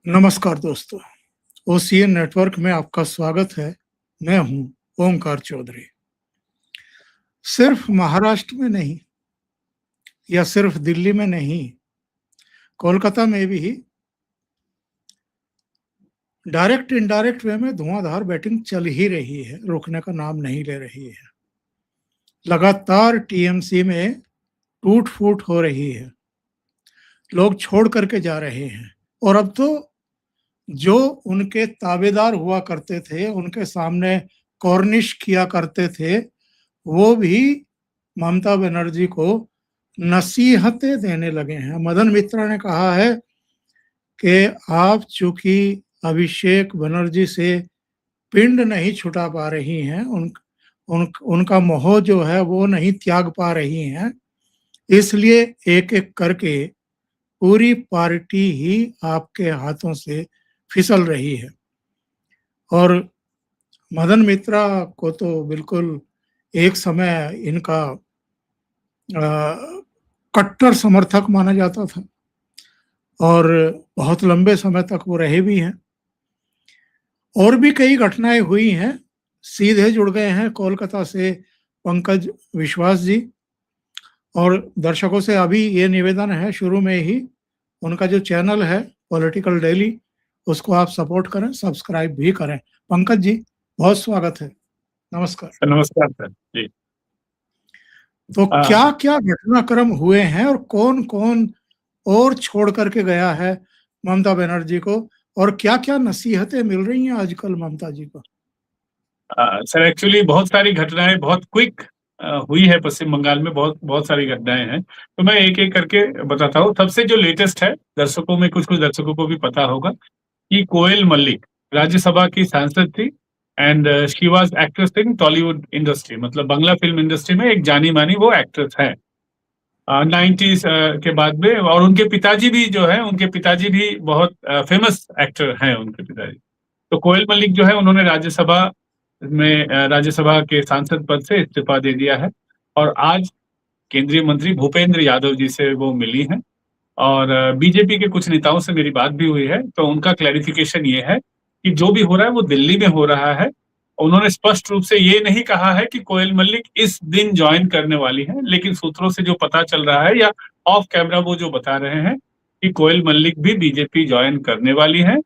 नमस्कार दोस्तों, OCN network में आपका स्वागत है। मैं हूं ओमकार चौधरी। सिर्फ महाराष्ट्र में नहीं या सिर्फ दिल्ली में नहीं, कोलकाता में भी डायरेक्ट इनडायरेक्ट वे में धुआंधार बैटिंग चल ही रही है, रुकने का नाम नहीं ले रही है। लगातार टीएमसी में टूट-फूट हो रही है, लोग छोड़ करके जा रहे हैं और अब तो जो उनके ताबेदार हुआ करते थे, उनके सामने कॉर्निश किया करते थे, वो भी ममता बनर्जी को नसीहतें देने लगे हैं। मदन मित्रा ने कहा है कि आप चूंकि अभिषेक बनर्जी से पिंड नहीं छुटा पा रही हैं, उनका मोह जो है वो नहीं त्याग पा रही हैं, इसलिए एक-एक करके पूरी पार्टी ही आपके हाथों से फिसल रही है। और मदन मित्रा को तो बिल्कुल एक समय इनका कट्टर समर्थक माना जाता था और बहुत लंबे समय तक वो रहे भी हैं। और भी कई घटनाएं हुई हैं। सीधे जुड़ गए हैं कोलकाता से पंकज विश्वास जी, और दर्शकों से अभी ये निवेदन है शुरू में ही, उनका जो चैनल है पॉलिटिकल डेली, उसको आप सपोर्ट करें, सब्सक्राइब भी करें। पंकज जी, बहुत स्वागत है। नमस्कार। नमस्कार सर जी। तो क्या-क्या घटनाक्रम हुए हैं और कौन-कौन और छोड़ करके गया है ममता बनर्जी को, और क्या-क्या नसीहतें मिल रही हैं आजकल ममता जी को? सर एक्चुअली बहुत सारी घटनाएं बहुत क्विक हुई है पश्चिम बंगाल में, बहुत सारी घटनाएं हैं, तो मैं एक-एक करके बताता हूँ। सबसे जो लेटेस्ट है, दर्शकों में कुछ दर्शकों को भी पता होगा कि कोयल मल्लिक राज्यसभा की सांसद थी and she was actress in Tollywood industry, मतलब बांग्ला फिल्म इंडस्ट्री में एक जानी मानी वो एक्ट्रेस है 90s के बाद में। और उनके पिताजी भी जो है, उनके पिताजी भी बहुत फेमस एक्टर हैं उनके पिताजी। तो कोयल मल्लिक जो है, उन्होंने राज्यसभा के सांसद पद से इस्तीफा दे दिया है और आज केंद्रीय मंत्री भूपेंद्र यादव जी से वो मिली हैं और बीजेपी के कुछ नेताओं से मेरी बात भी हुई है। तो उनका क्लैरिफिकेशन ये है कि जो भी हो रहा है वो दिल्ली में हो रहा है। उन्होंने स्पष्ट रूप से ये नहीं कहा है कि कोयल मल्लिक इस दिन ज्वाइन करने वाली है, लेकिन सूत्रों से जो पता चल रहा है या ऑफ कैमरा वो जो बता रहे हैं कि कोयल मल्लिक भी बीजेपी ज्वाइन करने वाली है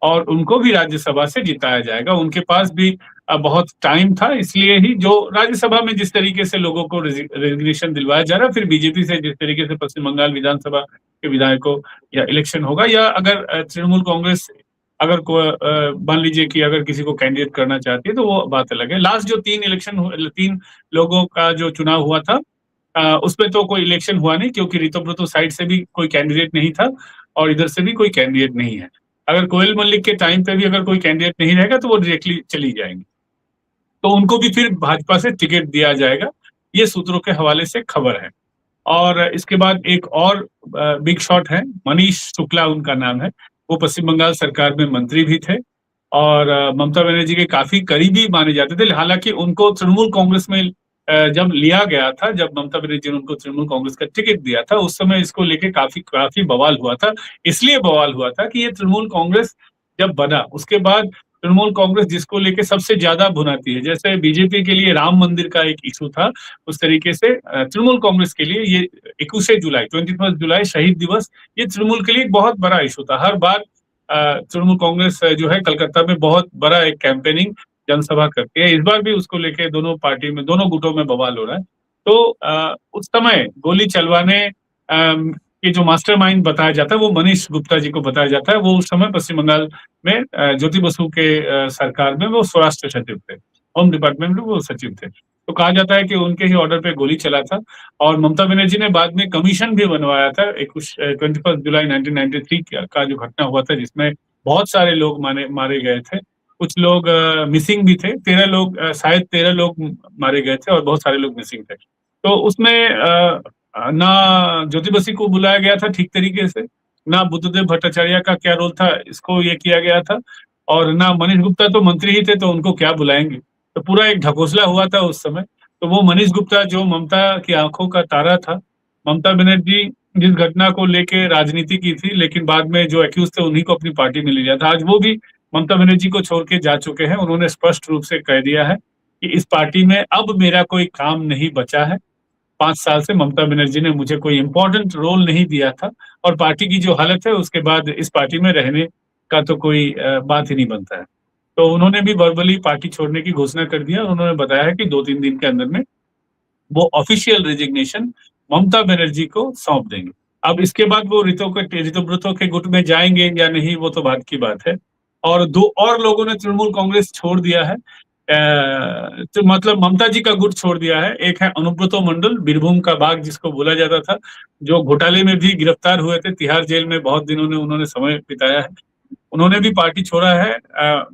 और उनको भी राज्यसभा से जिताया जाएगा। उनके पास भी बहुत टाइम था, इसलिए ही जो राज्यसभा में जिस तरीके से लोगों को रेजिग्नेशन दिलवाया जा रहा है, फिर बीजेपी से जिस तरीके से पश्चिम बंगाल विधानसभा के विधायकों या इलेक्शन होगा, या अगर तृणमूल कांग्रेस अगर मान लीजिए कि अगर किसी को कैंडिडेट करना चाहती है तो वो बात अलग है। लास्ट जो 3 लोगों का जो चुनाव हुआ था उसमें तो कोई इलेक्शन हुआ नहीं, क्योंकि रितोब्रतो साइड से भी कोई कैंडिडेट नहीं था और इधर से भी कोई कैंडिडेट नहीं है। अगर कोयल मल्लिक के टाइम पे भी अगर कोई कैंडिडेट नहीं रहेगा तो वो डायरेक्टली चली जाएंगी, तो उनको भी फिर भाजपा से टिकट दिया जाएगा, ये सूत्रों के हवाले से खबर है। और इसके बाद एक और बिग शॉट है, मनीष शुक्ला उनका नाम है, वो पश्चिम बंगाल सरकार में मंत्री भी थे और ममता बनर्जी के काफी करीबी माने जाते थे। हालांकि उनको तृणमूल कांग्रेस में जब लिया गया था, जब ममता बनर्जी ने उनको तृणमूल कांग्रेस का टिकट दिया था, उस समय इसको लेके काफी बवाल हुआ था। इसलिए बवाल हुआ था कि ये तृणमूल कांग्रेस जब बना उसके बाद तृणमूल कांग्रेस जिसको लेके सबसे ज्यादा भुनाती है, जैसे बीजेपी के लिए राम मंदिर का एक इशू था, उस तरीके से तृणमूल कांग्रेस के लिए ये 21 जुलाई 21 जुलाई शहीद दिवस, ये तृणमूल के लिए एक बहुत बड़ा इशू था। हर बार तृणमूल कांग्रेस जो है कलकत्ता में बहुत बड़ा एक कैंपेनिंग जनसभा करती है। इस बार भी उसको लेके दोनों पार्टी में, दोनों गुटों में बवाल हो रहा है। तो उस समय गोली चलवाने ये जो मास्टरमाइंड बताया जाता है वो मनीष गुप्ता जी को बताया जाता है। वो उस समय पश्चिम बंगाल में ज्योति बसु के सरकार में वो स्वराष्ट्र सचिव थे, होम डिपार्टमेंट में वो सचिव थे। तो कहा जाता है कि उनके ही ऑर्डर पे गोली चला था और ममता बनर्जी ने बाद में कमीशन भी बनवाया था 21 जुलाई 1993 का जो घटना हुआ था, जिसमें बहुत सारे लोग मारे गए थे, कुछ लोग मिसिंग भी थे, 13 लोग शायद 13 लोग मारे गए थे और बहुत सारे लोग मिसिंग थे। तो उसमें ना ज्योति बसु को बुलाया गया था ठीक तरीके से, ना बुद्धदेव भट्टाचार्य का क्या रोल था इसको ये किया गया था, और ना मनीष गुप्ता तो मंत्री ही थे तो उनको क्या बुलाएंगे। तो पूरा एक ढकोसला हुआ था उस समय। तो वो मनीष गुप्ता जो ममता की आंखों का तारा था, ममता बनर्जी जिस घटना को लेके राजनीति की थी, लेकिन बाद में जो एक्यूज थे उन्हीं को अपनी पार्टी में ले लिया था। आज वो भी ममता बनर्जी को छोड़ के जा चुके हैं। उन्होंने स्पष्ट रूप से कह दिया है कि इस पार्टी में अब मेरा कोई काम नहीं बचा है। 5 साल से ममता बनर्जी ने मुझे कोई इंपॉर्टेंट रोल नहीं दिया था, और पार्टी की जो हालत है उसके बाद इस पार्टी में रहने का तो कोई बात ही नहीं बनता है। तो उन्होंने भी वर्बली पार्टी छोड़ने की घोषणा कर दिया, और उन्होंने बताया है कि 2-3 दिन के अंदर में वो ऑफिशियल रेजिग्नेशन ममता बनर्जी को सौंप देंगे। अब इसके बाद वो ऋतुव्रतो के गुट में जाएंगे या नहीं, वो तो बात की बात है। और 2 और लोगों ने तृणमूल कांग्रेस छोड़ दिया है, तो मतलब ममता जी का गुट छोड़ दिया है। एक है अनुब्रतो मंडल, बीरभूम का बाघ जिसको बोला जाता था, जो घोटाले में भी गिरफ्तार हुए थे, तिहाड़ जेल में बहुत दिनों ने उन्होंने समय बिताया है। उन्होंने भी पार्टी छोड़ा है,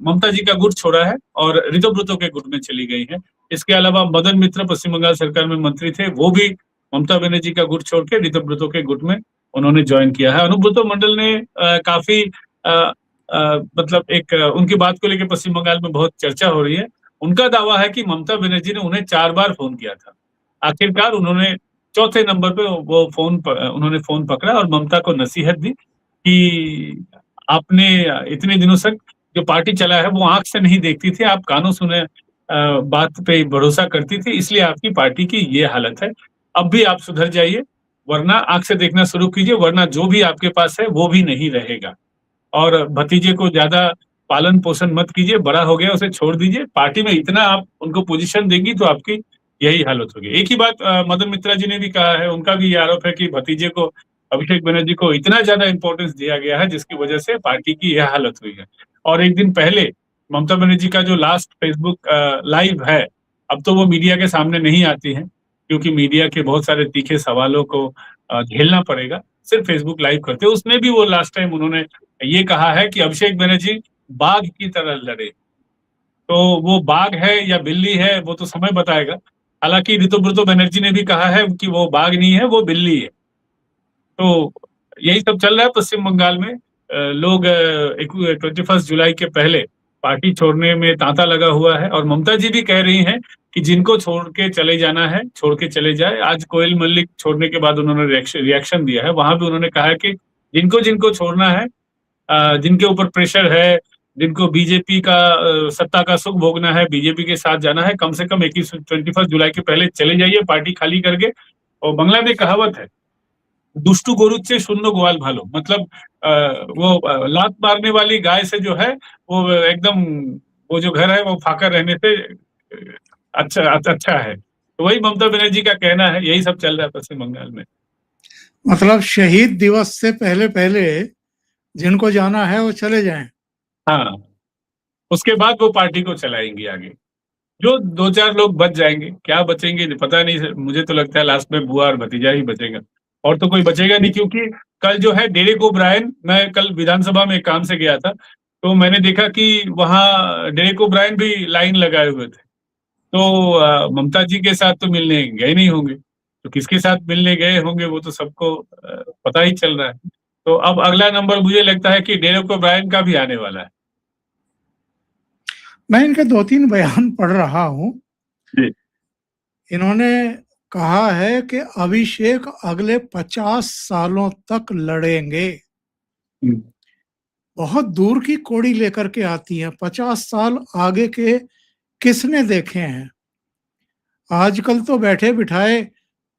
ममता जी का गुट छोड़ा है और ऋतुव्रतो के गुट में चली गई है। इसके अलावा मदन मित्र पश्चिम बंगाल सरकार में मंत्री थे, वो भी ममता बनर्जी का गुट छोड़ के ऋतुव्रतो के गुट में उन्होंने ज्वाइन किया है। अनुब्रतो मंडल ने काफी मतलब एक उनकी बात को लेकर पश्चिम बंगाल में बहुत चर्चा हो रही है। उनका दावा है कि ममता बनर्जी ने उन्हें 4 बार फोन किया था। आखिरकार उन्होंने चौथे नंबर पे वो उन्होंने फोन पकड़ा और ममता को नसीहत दी कि आपने इतने दिनों तक जो पार्टी चला है वो आंख से नहीं देखती थी, आप कानों सुने बात पे भरोसा करती थी, इसलिए आपकी पार्टी की ये हालत है। अब भी आप सुधर जाइए, वरना आंख से देखना शुरू कीजिए, वरना जो भी आपके पास है वो भी नहीं रहेगा। और भतीजे को ज्यादा पालन पोषण मत कीजिए, बड़ा हो गया उसे छोड़ दीजिए। पार्टी में इतना आप उनको पोजीशन देंगी तो आपकी यही हालत होगी। एक ही बात मदन मित्रा जी ने भी कहा है, उनका भी ये आरोप है कि भतीजे को अभिषेक बनर्जी को इतना ज्यादा इंपॉर्टेंस दिया गया है जिसकी वजह से पार्टी की यह हालत हुई है। और एक दिन पहले ममता बनर्जी का जो लास्ट फेसबुक लाइव है, अब तो वो मीडिया के सामने नहीं आती है क्योंकि मीडिया के बहुत सारे तीखे सवालों को झेलना पड़ेगा, सिर्फ फेसबुक लाइव करते। उसमें भी वो लास्ट टाइम उन्होंने ये कहा है कि अभिषेक बनर्जी बाघ की तरह लड़े। तो वो बाघ है या बिल्ली है वो तो समय बताएगा। हालांकि ऋतुव्रतो बनर्जी ने भी कहा है कि वो बाघ नहीं है, वो बिल्ली है। तो यही सब चल रहा है पश्चिम बंगाल में। लोग 21 जुलाई के पहले पार्टी छोड़ने में तांता लगा हुआ है, और ममता जी भी कह रही हैं कि जिनको छोड़ के चले जाना है छोड़ के चले जाए। आज कोयल मल्लिक छोड़ने के बाद उन्होंने रिएक्शन दिया है, वहां भी उन्होंने कहा है कि जिनको जिनको छोड़ना है, जिनके ऊपर प्रेशर है, जिनको बीजेपी का सत्ता का सुख भोगना है, बीजेपी के साथ जाना है, कम से कम 21 जुलाई के पहले चले जाइए पार्टी खाली करके। और बांग्ला में कहावत है, दुष्टु गोरुच्चे शून्य ग्वाल भालो, मतलब वो लात मारने वाली गाय से जो है वो एकदम वो जो घर है वो फाका रहने से अच्छा है। तो वही ममता बनर्जी का कहना है, यही सब चल रहा है पश्चिम बंगाल में। मतलब शहीद दिवस से पहले पहले जिनको जाना है वो चले जाएं। हाँ, उसके बाद वो पार्टी को चलाएंगे आगे। जो 2-4 लोग बच जाएंगे, क्या बचेंगे पता नहीं, मुझे तो लगता है लास्ट में बुआ और भतीजा ही बचेगा, और तो कोई बचेगा नहीं। क्योंकि कल जो है डेरेक ओब्रायन, मैं कल विधानसभा में काम से गया था, तो मैंने देखा कि वहां डेरेक ओब्रायन भी लाइन लगाए हुए थे। तो ममता जी के साथ तो मिलने गए नहीं होंगे, तो किसके साथ मिलने गए होंगे वो तो सबको पता ही चल रहा है। तो अब अगला नंबर मुझे लगता है कि डेरेक ओब्रायन का भी आने वाला है। मैं इनके 2-3 बयान पढ़ रहा हूँ। इन्होंने कहा है कि अभिषेक अगले 50 सालों तक लड़ेंगे। बहुत दूर की कोड़ी लेकर के आती है। 50 साल आगे के किसने देखे हैं? आजकल तो बैठे बिठाए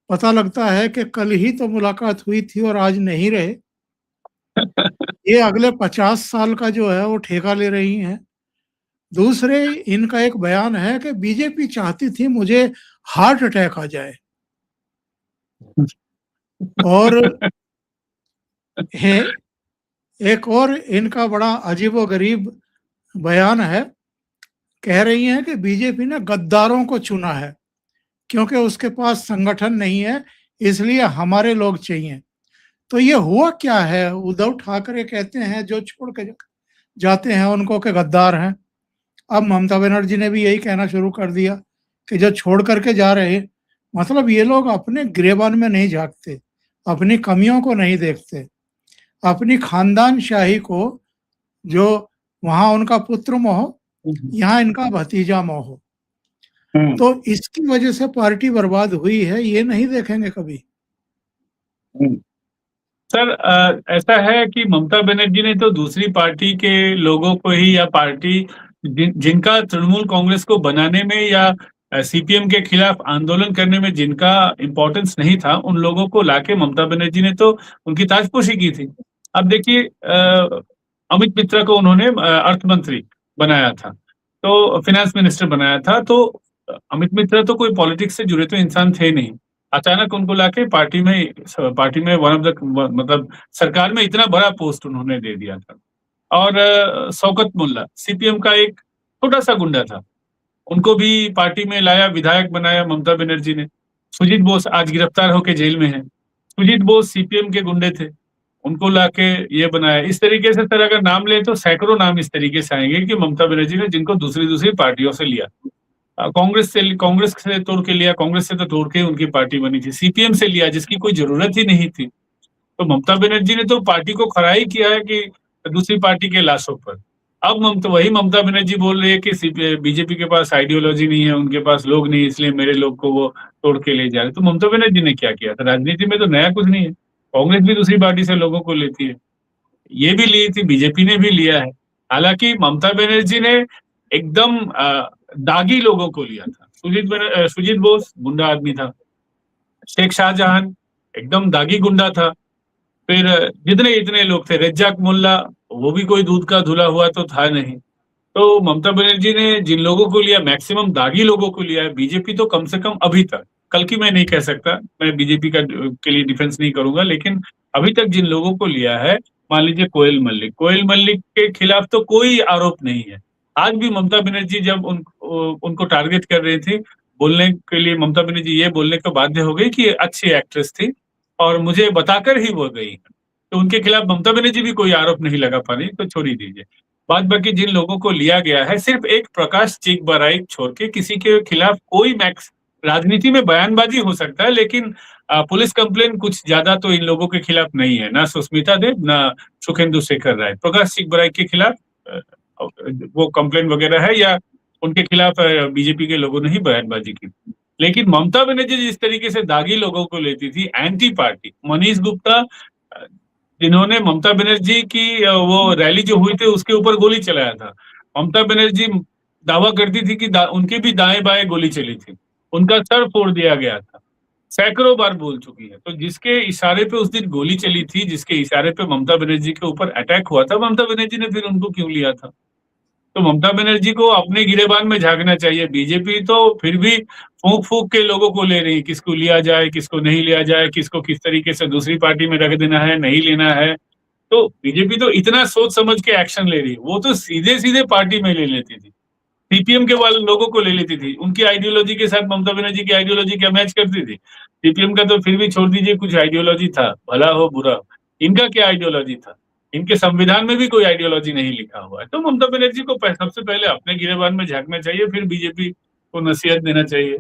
पता लगता है कि कल ही तो मुलाकात हुई थी और आज नहीं रहे। ये अगले 50 साल का जो है वो ठेका ले रही हैं। दूसरे, इनका एक बयान है कि बीजेपी चाहती थी मुझे हार्ट अटैक आ जाए। और है एक और इनका बड़ा अजीबोगरीब बयान है। कह रही हैं कि बीजेपी ने गद्दारों को चुना है क्योंकि उसके पास संगठन नहीं है, इसलिए हमारे लोग चाहिए। तो ये हुआ क्या है? उद्धव ठाकरे कहते हैं जो छोड़ के जाते हैं उनको के गद्दार हैं। अब ममता बनर्जी ने भी यही कहना शुरू कर दिया कि जो छोड़ करके जा रहे, मतलब ये लोग अपने गिरेबान में नहीं झांकते, अपनी कमियों को नहीं देखते, अपनी खानदान शाही को, जो वहां उनका पुत्र मोह, यहाँ इनका भतीजा मोह, तो इसकी वजह से पार्टी बर्बाद हुई है, ये नहीं देखेंगे कभी। सर ऐसा है कि ममता बनर्जी ने तो दूसरी पार्टी के लोगों को ही, या पार्टी जिनका तृणमूल कांग्रेस को बनाने में या सीपीएम के खिलाफ आंदोलन करने में जिनका इम्पोर्टेंस नहीं था, उन लोगों को लाके ममता बनर्जी ने तो उनकी ताजपोशी की थी। अब देखिए अमित मित्रा को उन्होंने अर्थ मंत्री बनाया था, तो फाइनेंस मिनिस्टर बनाया था। तो अमित मित्रा तो कोई पॉलिटिक्स से जुड़े तो इंसान थे नहीं, अचानक उनको लाके पार्टी में वन ऑफ द मतलब सरकार में इतना बड़ा पोस्ट उन्होंने दे दिया था। और शौकत मोल्ला सीपीएम का एक छोटा सा गुंडा था, उनको भी पार्टी में लाया, विधायक बनाया ममता बनर्जी ने। सुजीत बोस आज गिरफ्तार होकर जेल में है। सुजीत बोस सीपीएम के गुंडे थे, उनको लाके ये बनाया। इस तरीके से सर अगर नाम ले तो सैकड़ों नाम इस तरीके से आएंगे कि ममता बनर्जी ने जिनको दूसरी दूसरी पार्टियों से लिया। कांग्रेस से तोड़ के लिया, कांग्रेस से तो तोड़ के उनकी पार्टी बनी थी। सीपीएम से लिया जिसकी कोई जरूरत ही नहीं थी। तो ममता बनर्जी ने तो पार्टी को खड़ा ही किया है कि दूसरी पार्टी के लाशों पर। अब वही ममता बनर्जी बोल रही है कि बीजेपी के पास आइडियोलॉजी नहीं है, उनके पास लोग नहीं, इसलिए मेरे लोग को वो तोड़ के ले जा रहे। तो ममता बनर्जी ने क्या किया था? राजनीति में तो नया कुछ नहीं है, कांग्रेस भी दूसरी पार्टी से लोगों को लेती है, ये भी ली थी, बीजेपी ने भी लिया है। हालांकि ममता बनर्जी ने एकदम दागी लोगों को लिया था। सुजीत बोस गुंडा आदमी था, शेख शाहजहां एकदम दागी गुंडा था, फिर जितने इतने लोग थे, रज्जाक मोल्ला वो भी कोई दूध का धुला हुआ तो था नहीं। तो ममता बनर्जी ने जिन लोगों को लिया, मैक्सिमम दागी लोगों को लिया है। बीजेपी तो कम से कम अभी तक, कल की मैं नहीं कह सकता, मैं बीजेपी के लिए डिफेंस नहीं करूंगा, लेकिन अभी तक जिन लोगों को लिया है, मान लीजिए कोयल मल्लिक के खिलाफ तो कोई आरोप नहीं है। आज भी ममता बनर्जी जब उनको टारगेट कर रही थी, बोलने के लिए ममता बनर्जी ये बोलने को बाध्य हो गई कि ये अच्छी एक्ट्रेस थी और मुझे बताकर ही वो गई। तो उनके खिलाफ ममता बनर्जी भी कोई आरोप नहीं लगा पा रही, तो छोड़ ही दीजिए। बाद बाकी जिन लोगों को लिया गया है, सिर्फ एक प्रकाश चिकबराई छोड़ के किसी के खिलाफ कोई मैक्स राजनीति में बयानबाजी हो सकता है, लेकिन पुलिस कंप्लेन कुछ ज्यादा तो इन लोगों के खिलाफ नहीं है, ना सुष्मिता देव ना सुखेंदु शेखर राय। प्रकाश चिकबराई के खिलाफ वो कंप्लेन वगैरह है, या उनके खिलाफ बीजेपी के लोगों ने ही बयानबाजी की। लेकिन ममता बनर्जी जिस तरीके से दागी लोगों को लेती थी, एंटी पार्टी, मनीष गुप्ता जिन्होंने ममता बनर्जी की वो रैली जो हुई थी उसके ऊपर गोली चलाया था। ममता बनर्जी दावा करती थी कि उनके भी दाएं बाएं गोली चली थी, उनका सर फोड़ दिया गया था, सैकड़ों बार बोल चुकी है। तो जिसके इशारे पे उस दिन गोली चली थी, जिसके इशारे पे ममता बनर्जी के ऊपर अटैक हुआ था, ममता बनर्जी ने फिर उनको क्यों लिया था? तो ममता बनर्जी को अपने गिरेबान में झांकना चाहिए। बीजेपी तो फिर भी फूंक फूंक के लोगों को ले रही है, किसको लिया जाए, किसको नहीं लिया जाए, किसको किस तरीके से दूसरी पार्टी में रख देना है, नहीं लेना है। तो बीजेपी तो इतना सोच समझ के एक्शन ले रही है, वो तो सीधे सीधे पार्टी में ले लेती थी, सीपीएम के वाले लोगों को ले लेती थी, उनकी आइडियोलॉजी के साथ ममता बनर्जी की आइडियोलॉजी क्या मैच करती थी? सीपीएम का तो फिर भी छोड़ दीजिए, कुछ आइडियोलॉजी था, भला हो बुरा हो। इनका क्या आइडियोलॉजी था? इनके संविधान में भी कोई आइडियोलॉजी नहीं लिखा हुआ है। तो ममता बनर्जी को सबसे पहले अपने गिरेबान में झांकना चाहिए, फिर बीजेपी को नसीहत देना चाहिए।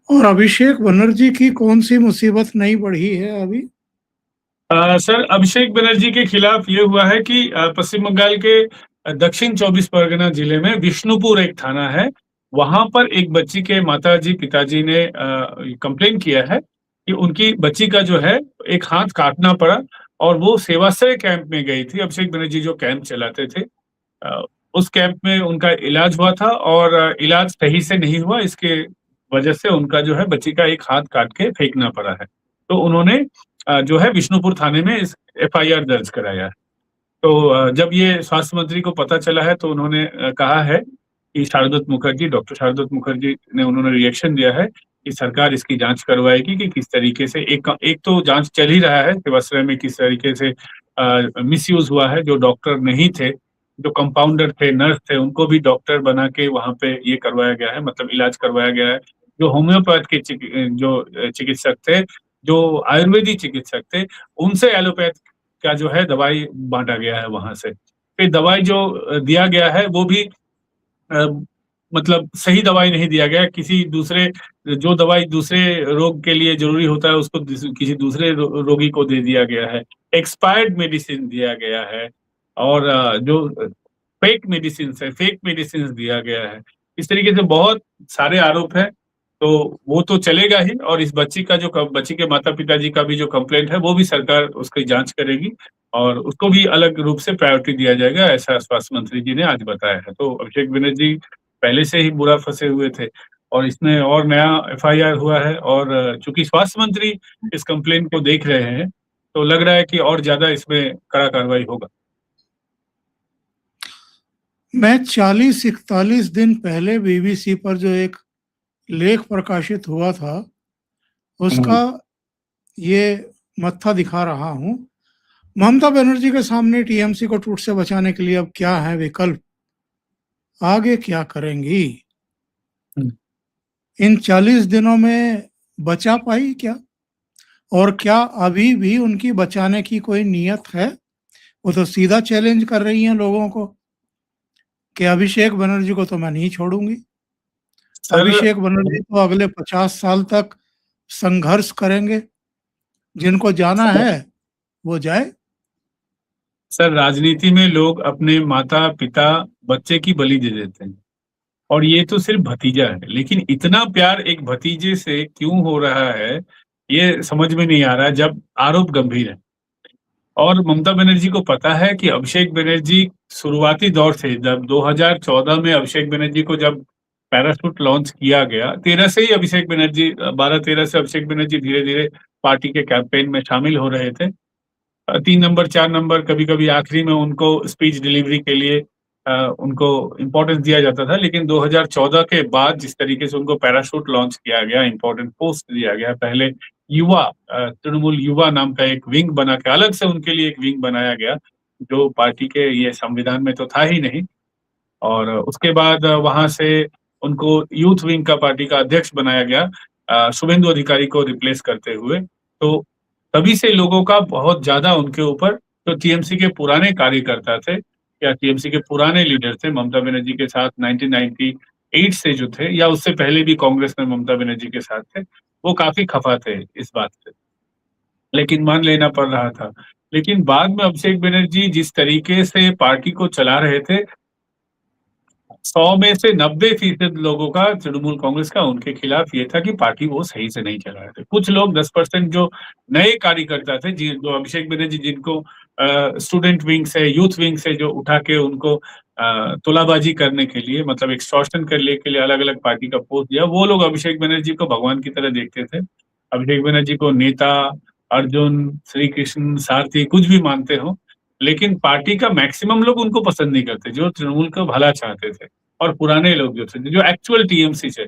और अभिषेक बनर्जी की कौन सी मुसीबत नहीं बढ़ी है अभी? सर अभिषेक बनर्जी के खिलाफ ये हुआ है कि पश्चिम बंगाल के दक्षिण 24 परगना जिले में विष्णुपुर एक थाना है, वहां पर एक बच्ची के माताजी पिताजी ने कंप्लेन किया है कि उनकी बच्ची का जो है एक हाथ काटना पड़ा, और वो सेवाश्रय कैंप में गई थी। अभिषेक बनर्जी जो कैंप चलाते थे, उस कैंप में उनका इलाज हुआ था, और इलाज सही से नहीं हुआ, इसके वजह से उनका जो है बच्ची का एक हाथ काट के फेंकना पड़ा है। तो उन्होंने जो है विष्णुपुर थाने में इस एफआईआर दर्ज कराया है। तो जब ये स्वास्थ्य मंत्री को पता चला है, तो उन्होंने कहा है कि डॉक्टर शारदत्त मुखर्जी ने उन्होंने रिएक्शन दिया है कि सरकार इसकी जांच करवाएगी कि किस तरीके से एक तो जांच चल ही रहा है, सेवाश्रय में किस तरीके से मिसयूज हुआ है। जो डॉक्टर नहीं थे, जो कंपाउंडर थे, नर्स थे, उनको भी डॉक्टर बना के वहां पे ये करवाया गया है, मतलब इलाज करवाया गया है। जो होम्योपैथ के जो चिकित्सक थे, जो आयुर्वेदिक चिकित्सक थे, उनसे एलोपैथ का जो है दवाई बांटा गया है वहां से। फिर दवाई जो दिया गया है वो भी मतलब सही दवाई नहीं दिया गया, किसी दूसरे, जो दवाई दूसरे रोग के लिए जरूरी होता है उसको किसी दूसरे रोगी को दे दिया गया है, एक्सपायर्ड मेडिसिन दिया गया है, और जो फेक मेडिसिन दिया गया है। इस तरीके से बहुत सारे आरोप है। तो वो तो चलेगा ही, और इस बच्ची का जो बच्ची के माता पिता जी का भी जो कंप्लेंट है वो भी सरकार उसकी जांच करेगी और उसको भी अलग रूप से प्रायोरिटी दिया जाएगा, ऐसा स्वास्थ्य मंत्री जी ने आज बताया है। तो अभिषेक बनर्जी पहले से ही बुरा फंसे हुए थे और इसमें और नया एफआईआर हुआ है, और चूंकि स्वास्थ्य मंत्री इस कंप्लेन को देख रहे हैं तो लग रहा है कि और ज्यादा इसमें कड़ा कार्रवाई होगा। मैं 40-41 दिन पहले बीबीसी पर जो एक लेख प्रकाशित हुआ था उसका ये मत्था दिखा रहा हूं। ममता बनर्जी के सामने टीएमसी को टूट से बचाने के लिए अब क्या है विकल्प, आगे क्या करेंगी? इन 40 दिनों में बचा पाई क्या? और क्या अभी भी उनकी बचाने की कोई नीयत है? वो तो सीधा चैलेंज कर रही हैं लोगों को कि अभिषेक बनर्जी को तो मैं नहीं छोड़ूंगी। अभिषेक बनर्जी तो अगले 50 साल तक संघर्ष करेंगे, जिनको जाना है वो जाए। सर, राजनीति में लोग अपने माता पिता बच्चे की बलि दे देते हैं, और ये तो सिर्फ भतीजा है, लेकिन इतना प्यार एक भतीजे से क्यों हो रहा है ये समझ में नहीं आ रहा, जब आरोप गंभीर है। और ममता बनर्जी को पता है कि अभिषेक बनर्जी शुरुआती दौर से, जब 2014 में अभिषेक बनर्जी को जब पैराशूट लॉन्च किया गया, 13 से ही अभिषेक बनर्जी 12-13 से अभिषेक बनर्जी धीरे धीरे पार्टी के कैंपेन में शामिल हो रहे थे। 3 नंबर 4 नंबर, कभी कभी आखिरी में उनको स्पीच डिलीवरी के लिए उनको इम्पोर्टेंस दिया जाता था, लेकिन 2014 के बाद जिस तरीके से उनको पैराशूट लॉन्च किया गया, इम्पोर्टेंट पोस्ट दिया गया, पहले युवा तृणमूल युवा नाम का एक विंग बना के अलग से उनके लिए एक विंग बनाया गया, जो पार्टी के ये संविधान में तो था ही नहीं। और उसके बाद वहां से उनको यूथ विंग का पार्टी का अध्यक्ष बनाया गया, शुभेंदु अधिकारी को रिप्लेस करते हुए। तो तभी से लोगों का बहुत ज्यादा उनके ऊपर, जो टीएमसी के पुराने कार्यकर्ता थे या टीएमसी के पुराने लीडर थे, ममता बनर्जी के साथ 1998 से जो थे, या उससे पहले भी कांग्रेस में ममता बनर्जी के साथ थे, वो काफी खफा थे इस बात से, लेकिन मान लेना पड़ रहा था। लेकिन बाद में अभिषेक बनर्जी जिस तरीके से पार्टी को चला रहे थे, 100 में से 90% लोगों का, तृणमूल कांग्रेस का, उनके खिलाफ ये था कि पार्टी वो सही से नहीं चला रहे थे। कुछ लोग 10% जो नए कार्यकर्ता थे, जो अभिषेक बनर्जी जिनको स्टूडेंट विंग से, यूथ विंग से जो उठा के उनको तुलाबाजी करने के लिए, मतलब एक्सटॉर्शन करने के लिए अलग अलग पार्टी का पोस्ट दिया, वो लोग अभिषेक बनर्जी को भगवान की तरह देखते थे। अभिषेक बनर्जी को नेता, अर्जुन, श्री कृष्ण, सारथी कुछ भी मानते हो, लेकिन पार्टी का मैक्सिमम लोग उनको पसंद नहीं करते, जो तृणमूल का भला चाहते थे। और पुराने लोग जो थे, जो एक्चुअल टीएमसी से,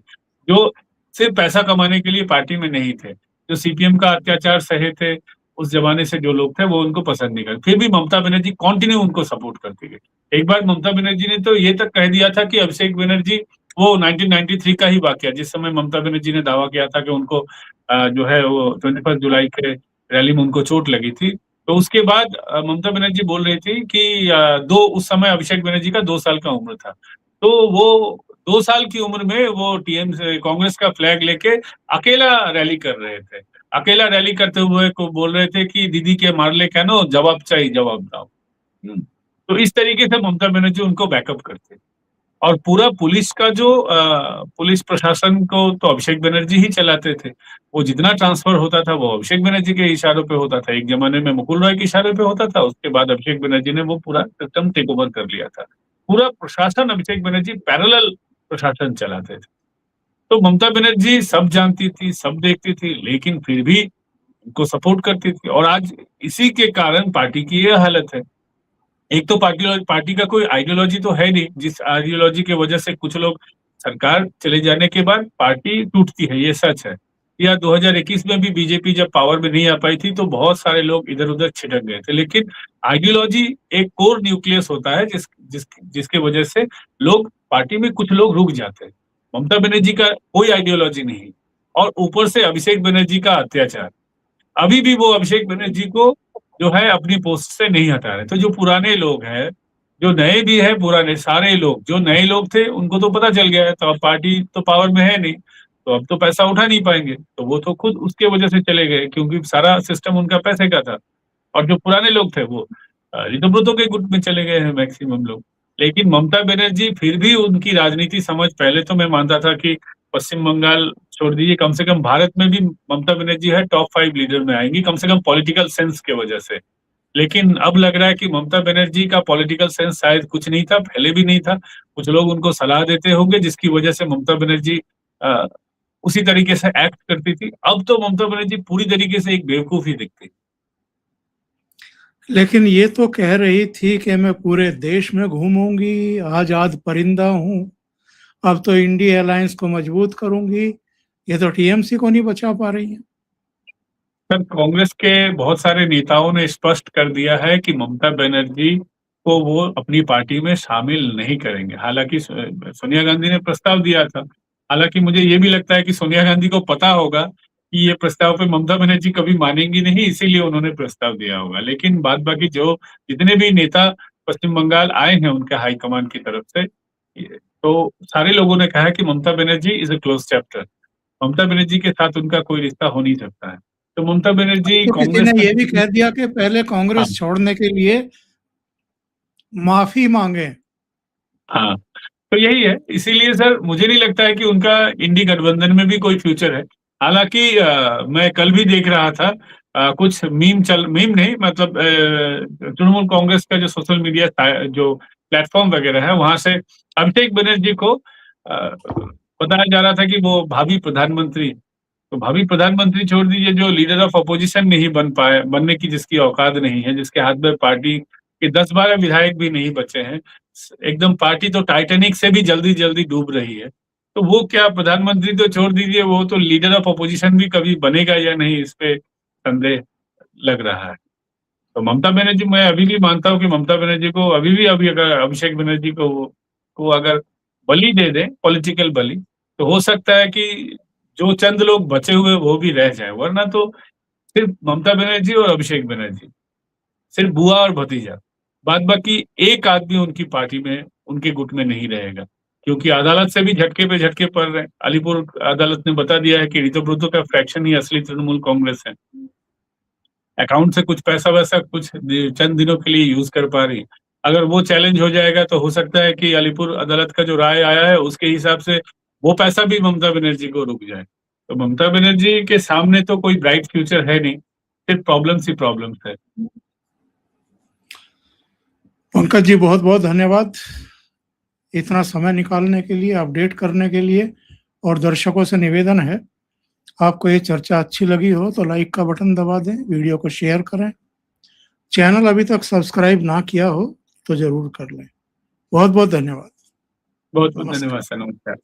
जो सिर्फ पैसा कमाने के लिए पार्टी में नहीं थे, जो सीपीएम का अत्याचार सहे थे उस जमाने से, जो लोग थे वो उनको पसंद नहीं करते। फिर भी ममता बनर्जी कॉन्टिन्यू उनको सपोर्ट करती गई। एक बार ममता बनर्जी ने तो ये तक कह दिया था कि अभिषेक बनर्जी, वो 1993 का ही वाकया, जिस समय ममता बनर्जी ने दावा किया था कि उनको जो है वो 21 जुलाई के रैली में उनको चोट लगी थी, तो उसके बाद ममता बनर्जी बोल रही थी कि उस समय अभिषेक बनर्जी का 2 साल का उम्र था, तो वो 2 साल की उम्र में वो टीएम से कांग्रेस का फ्लैग लेके अकेला रैली कर रहे थे। अकेला रैली करते हुए को बोल रहे थे कि दीदी के मारले कैनो, जवाब चाहिए, जवाब दाओ। तो इस तरीके से ममता बनर्जी उनको बैकअप करते। और पूरा पुलिस का जो पुलिस प्रशासन को तो अभिषेक बनर्जी ही चलाते थे। वो जितना ट्रांसफर होता था वो अभिषेक बनर्जी के इशारों पे होता था। एक जमाने में मुकुल रॉय के इशारे पे होता था, उसके बाद अभिषेक बनर्जी ने वो पूरा सिस्टम टेक ओवर कर लिया था। पूरा प्रशासन अभिषेक बनर्जी पैरेलल प्रशासन चलाते थे। तो ममता बनर्जी सब जानती थी, सब देखती थी, लेकिन फिर भी उनको सपोर्ट करती थी। और आज इसी के कारण पार्टी की ये हालत है। एक तो पार्टी का कोई आइडियोलॉजी तो है नहीं, जिस आइडियोलॉजी की वजह से कुछ लोग, सरकार चले जाने के बाद पार्टी टूटती है, ये सच है। या 2021 में भी बीजेपी जब पावर में नहीं आ पाई थी तो बहुत सारे लोग इधर उधर छिटक गए थे, लेकिन आइडियोलॉजी एक कोर न्यूक्लियस होता है जिसके वजह से लोग, पार्टी में कुछ लोग रुक जाते हैं। ममता बनर्जी का कोई आइडियोलॉजी नहीं, और ऊपर से अभिषेक बनर्जी का अत्याचार। अभी भी वो अभिषेक बनर्जी को जो है अपनी पोस्ट से नहीं हटा रहे। तो जो पुराने लोग हैं, जो नए भी है, पुराने सारे लोग, जो नए लोग थे उनको तो पता चल गया है, तो अब पार्टी तो पावर में है नहीं, तो अब तो पैसा उठा नहीं पाएंगे, तो वो तो खुद उसके वजह से चले गए, क्योंकि सारा सिस्टम उनका पैसे का था। और जो पुराने लोग थे वो रितोब्रतो के गुट में चले गए हैं मैक्सिमम लोग। लेकिन ममता बनर्जी फिर भी, उनकी राजनीति समझ, पहले तो मैं मानता था कि पश्चिम बंगाल छोड़ दीजिए, कम से कम भारत में भी ममता बनर्जी है टॉप 5 लीडर में आएंगी, कम से कम पॉलिटिकल सेंस के वजह से। लेकिन अब लग रहा है कि ममता बनर्जी का पॉलिटिकल सेंस शायद कुछ नहीं था, पहले भी नहीं था। कुछ लोग उनको सलाह देते होंगे जिसकी वजह से ममता बनर्जी उसी तरीके से एक्ट करती थी। अब तो ममता बनर्जी पूरी तरीके से एक बेवकूफ ही दिखती। लेकिन ये तो कह रही थी कि मैं पूरे देश में घूमूंगी, आजाद परिंदा हूं, अब तो इंडिया अलायंस को मजबूत करूंगी। ये तो टीएमसी को नहीं बचा पा रही है। सर, कांग्रेस के बहुत सारे नेताओं ने स्पष्ट कर दिया है कि ममता बनर्जी को वो अपनी पार्टी में शामिल नहीं करेंगे। हालांकि सोनिया गांधी ने प्रस्ताव दिया था। हालांकि मुझे ये भी लगता है कि सोनिया गांधी को पता होगा कि ये प्रस्ताव पे ममता बनर्जी कभी मानेंगी नहीं, इसीलिए उन्होंने प्रस्ताव दिया होगा। लेकिन बाद बाकी जो जितने भी नेता पश्चिम बंगाल आए हैं उनके हाईकमान की तरफ से, तो सारे लोगों ने कहा कि Mamata Banerjee is a close chapter. Mamata Banerjee के साथ उनका कोई रिश्ता हो नहीं सकता है। तो ममता बनर्जी तो किसी कांग्रेस ने में। ये भी कह दिया कि पहले हाँ, कांग्रेस छोड़ने के लिए माफी मांगे। हाँ, तो यही है। इसीलिए सर मुझे नहीं लगता है कि उनका इंडी गठबंधन में भी कोई फ्यूचर है। हालांकि मैं कल भी देख रहा था, कुछ मीम नहीं, मतलब तृणमूल कांग्रेस का जो सोशल मीडिया जो प्लेटफॉर्म वगैरह है वहां से अभिषेक बनर्जी को बताया जा रहा था कि वो भावी प्रधानमंत्री। तो भावी प्रधानमंत्री छोड़ दीजिए, जो लीडर ऑफ अपोजिशन नहीं बन पाए, बनने की जिसकी औकात नहीं है, जिसके हाथ में पार्टी के 10-12 विधायक भी नहीं बचे हैं, एकदम पार्टी तो टाइटैनिक से भी जल्दी जल्दी डूब रही है। तो वो क्या प्रधानमंत्री तो छोड़ दीजिए, वो तो लीडर ऑफ अपोजिशन भी कभी बनेगा या नहीं, इस पे संदेह लग रहा है। तो ममता बनर्जी, मैं अभी भी मानता हूँ कि ममता बनर्जी को अभी अगर अभिषेक बनर्जी को अगर बलि दे दें, पॉलिटिकल बलि, तो हो सकता है कि जो चंद लोग बचे हुए वो भी रह जाए, वरना तो सिर्फ ममता बनर्जी और अभिषेक बनर्जी, सिर्फ बुआ और भतीजा, बाद बाकी एक आदमी उनकी पार्टी में, उनके गुट में नहीं रहेगा। क्योंकि अदालत से भी झटके पे झटके पड़ रहे हैं। अलीपुर अदालत ने बता दिया है कि ऋतु ब्रुतो का फ्रैक्शन ही असली तृणमूल कांग्रेस है। अकाउंट से कुछ पैसा वैसा कुछ चंद दिनों के लिए यूज कर पा रही। अगर वो चैलेंज हो जाएगा तो हो सकता है कि अलीपुर अदालत का जो राय आया है उसके हिसाब से वो पैसा भी ममता बनर्जी को रुक जाए। तो ममता बनर्जी के सामने तो कोई ब्राइट फ्यूचर है नहीं, सिर्फ प्रॉब्लम्स ही प्रॉब्लम्स है। पंकज जी, बहुत बहुत धन्यवाद इतना समय निकालने के लिए, अपडेट करने के लिए। और दर्शकों से निवेदन है, आपको ये चर्चा अच्छी लगी हो तो लाइक का बटन दबा दें, वीडियो को शेयर करें। चैनल अभी तक सब्सक्राइब ना किया हो तो जरूर कर लें। बहुत बहुत धन्यवाद। बहुत बहुत नमस्कार। धन्यवाद सर, नमस्कार।